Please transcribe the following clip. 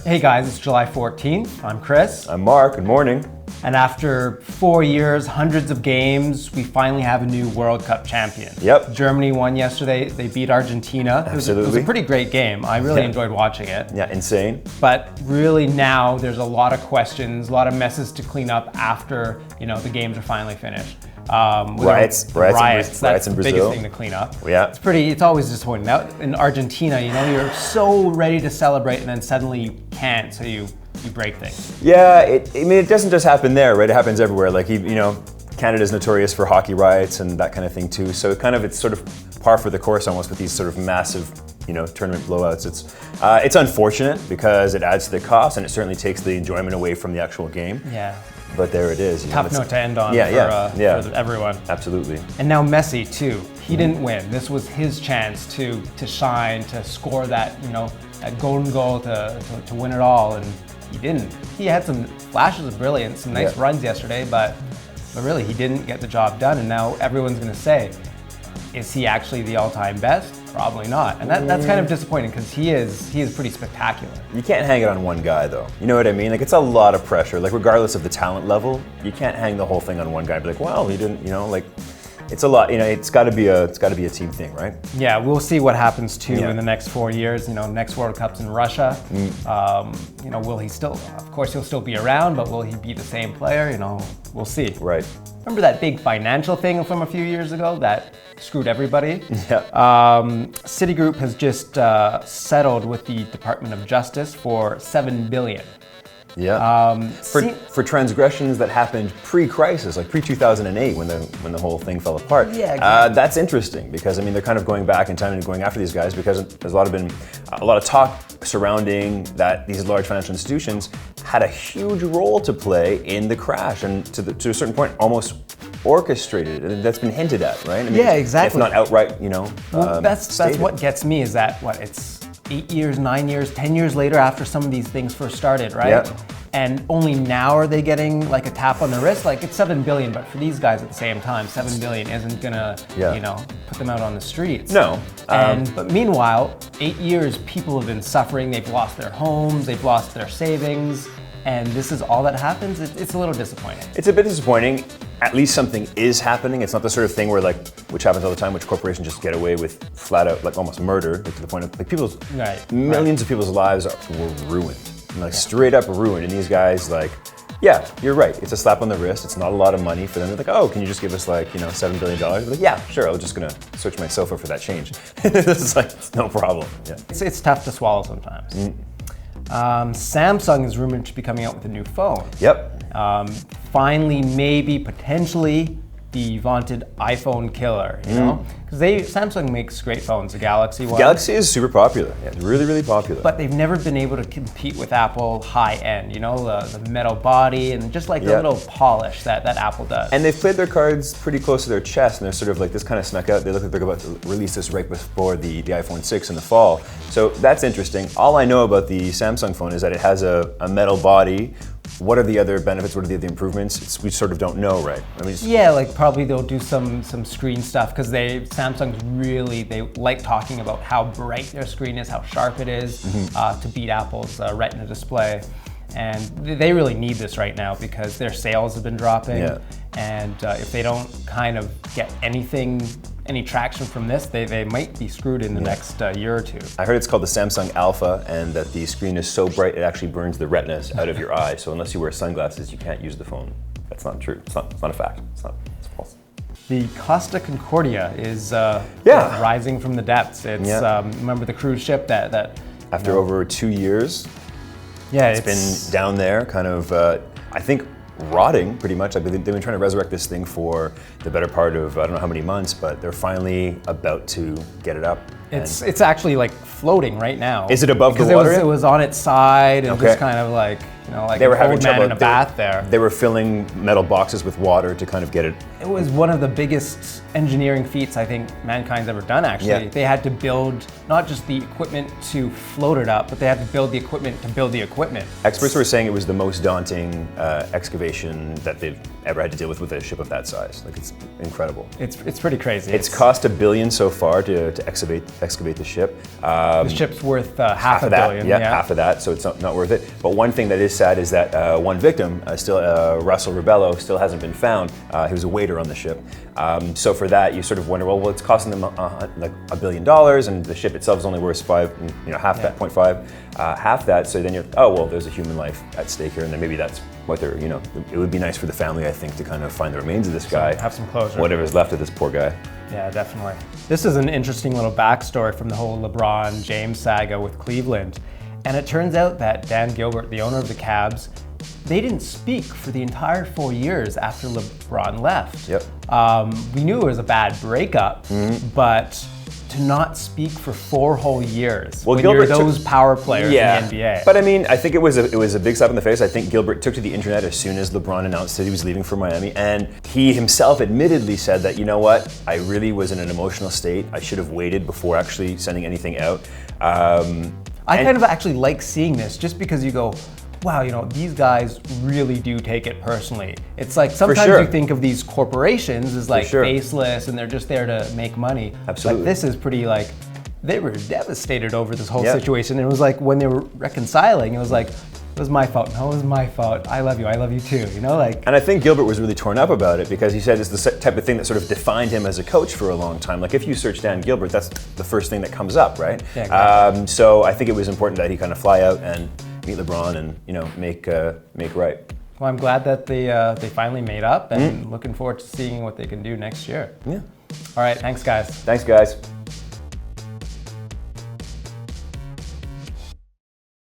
Hey guys, it's July 14th. I'm Chris. I'm Mark. Good morning. And after 4 years, hundreds of games, we finally have a new World Cup champion. Yep. Germany won yesterday. They beat Argentina. Absolutely. It was a pretty great game. I really enjoyed watching it. Yeah, insane. But really now there's a lot of questions, a lot of messes to clean up after the games are finally finished. Riots That's in the Brazil. biggest thing to clean up. Yeah. It's always disappointing. Now in Argentina, you're so ready to celebrate and then suddenly you can't, so you break things. Yeah, it doesn't just happen there, right? It happens everywhere. Like, Canada's notorious for hockey riots and that kind of thing too. So it's sort of par for the course almost with these sort of massive, tournament blowouts. It's unfortunate because it adds to the cost and it certainly takes the enjoyment away from the actual game. Yeah. But there it is. Tough note to end on for everyone. Absolutely. And now Messi too. He didn't win. This was his chance to shine, to score that that golden goal to win it all, and he didn't. He had some flashes of brilliance, some nice runs yesterday, but really he didn't get the job done. And now everyone's going to say, is he actually the all-time best? Probably not. And that's kind of disappointing because he is pretty spectacular. You can't hang it on one guy though. You know what I mean? Like, it's a lot of pressure. Like, regardless of the talent level, you can't hang the whole thing on one guy. Be like, well, he didn't. It's a lot. It's got to be a team thing, right? Yeah, we'll see what happens too in the next 4 years. Next World Cup's in Russia. Will he still? Of course, he'll still be around, but will he be the same player? We'll see. Right. Remember that big financial thing from a few years ago that screwed everybody? Yeah. Citigroup has just settled with the Department of Justice for $7 billion. Yeah. For transgressions that happened pre-crisis, like pre-2008, when the whole thing fell apart. Yeah. Exactly. That's interesting because they're kind of going back in time and going after these guys because there's a lot of talk surrounding that these large financial institutions had a huge role to play in the crash and to a certain point almost orchestrated it. That's been hinted at, right? Yeah, exactly. If not outright, that's what gets me is that it's 8 years, 9 years, 10 years later after some of these things first started, right? Yeah. And only now are they getting like a tap on the wrist? Like, it's $7 billion, but for these guys at the same time, $7 billion isn't gonna, put them out on the streets. No. But meanwhile, 8 years, people have been suffering. They've lost their homes, they've lost their savings, and this is all that happens. It's a little disappointing. It's a bit disappointing. At least something is happening. It's not the sort of thing where, which happens all the time, which corporations just get away with flat out, almost murder, to the point of millions of people's lives were ruined, straight up ruined. And these guys, yeah, you're right. It's a slap on the wrist. It's not a lot of money for them. They're like, oh, can you just give us $7 billion? They're like, yeah, sure. I'm just gonna switch my sofa for that change. This is it's no problem. Yeah. It's tough to swallow sometimes. Samsung is rumored to be coming out with a new phone. Yep. Finally, maybe, potentially, the vaunted iPhone killer, Because Samsung makes great phones, the Galaxy one. Galaxy is super popular. Yeah, it's really, really popular. But they've never been able to compete with Apple high-end, the metal body and just the little polish that Apple does. And they've played their cards pretty close to their chest, and they're sort of this kind of snuck out. They look like they're about to release this right before the iPhone 6 in the fall. So that's interesting. All I know about the Samsung phone is that it has a metal body. What are the other benefits? What are the other improvements? We sort of don't know, right? Probably they'll do some screen stuff because Samsung's really, they like talking about how bright their screen is, how sharp it is to beat Apple's Retina display. And they really need this right now because their sales have been dropping. Yeah. And if they don't kind of get any traction from this, they might be screwed in the next year or two. I heard it's called the Samsung Alpha, and that the screen is so bright it actually burns the retinas out of your eye. So unless you wear sunglasses, you can't use the phone. That's not true. It's not a fact. It's false. The Costa Concordia is rising from the depths. It's remember the cruise ship that after over 2 years. Yeah, it's been down there, kind of. I think rotting pretty much. They've been trying to resurrect this thing for the better part of I don't know how many months, but they're finally about to get it up. It's actually floating right now. Is it above the water? Because it was on its side and just kind of they were having old man trouble in a bath there. They were filling metal boxes with water to kind of get it It was one of the biggest engineering feats I think mankind's ever done, actually. Yeah. They had to build not just the equipment to float it up, but they had to build the equipment to build the equipment. Experts were saying it was the most daunting excavation that they've ever had to deal with a ship of that size. Like, it's incredible. It's pretty crazy. It's cost $1 billion so far to excavate the ship. The ship's worth half a that, billion. Yeah, half of that, so it's not worth it. But one thing that is sad is that one victim, Russell Ribello, still hasn't been found. He was a waiter on the ship. So for that, you sort of wonder, well, it's costing them like $1 billion, and the ship itself is only worth half that, 0.5, half that. So then you're, oh, well, there's a human life at stake here, and then maybe that's what they're, it would be nice for the family, I think, to kind of find the remains of this guy. Have some closure. Whatever's left of this poor guy. Yeah, definitely. This is an interesting little backstory from the whole LeBron James saga with Cleveland. And it turns out that Dan Gilbert, the owner of the Cavs, they didn't speak for the entire 4 years after LeBron left. Yep. We knew it was a bad breakup, but to not speak for 4 whole years when Gilbert you're those power players in the NBA. But I mean, I think it was a big slap in the face. I think Gilbert took to the internet as soon as LeBron announced that he was leaving for Miami, and he himself admittedly said that, you know what, I really was in an emotional state. I should have waited before actually sending anything out. I kind of actually like seeing this just because you go, wow, these guys really do take it personally. It's like sometimes you think of these corporations as like faceless and they're just there to make money. Absolutely. Like this is pretty like, they were devastated over this whole situation. It was like when they were reconciling, it was like, it was my fault. No, it was my fault. I love you too, And I think Gilbert was really torn up about it because he said it's the type of thing that sort of defined him as a coach for a long time. Like if you search Dan Gilbert, that's the first thing that comes up, right? Yeah, exactly. So I think it was important that he kind of fly out and meet LeBron and make right. Well, I'm glad that they finally made up and looking forward to seeing what they can do next year. Yeah. All right, thanks guys. Thanks guys.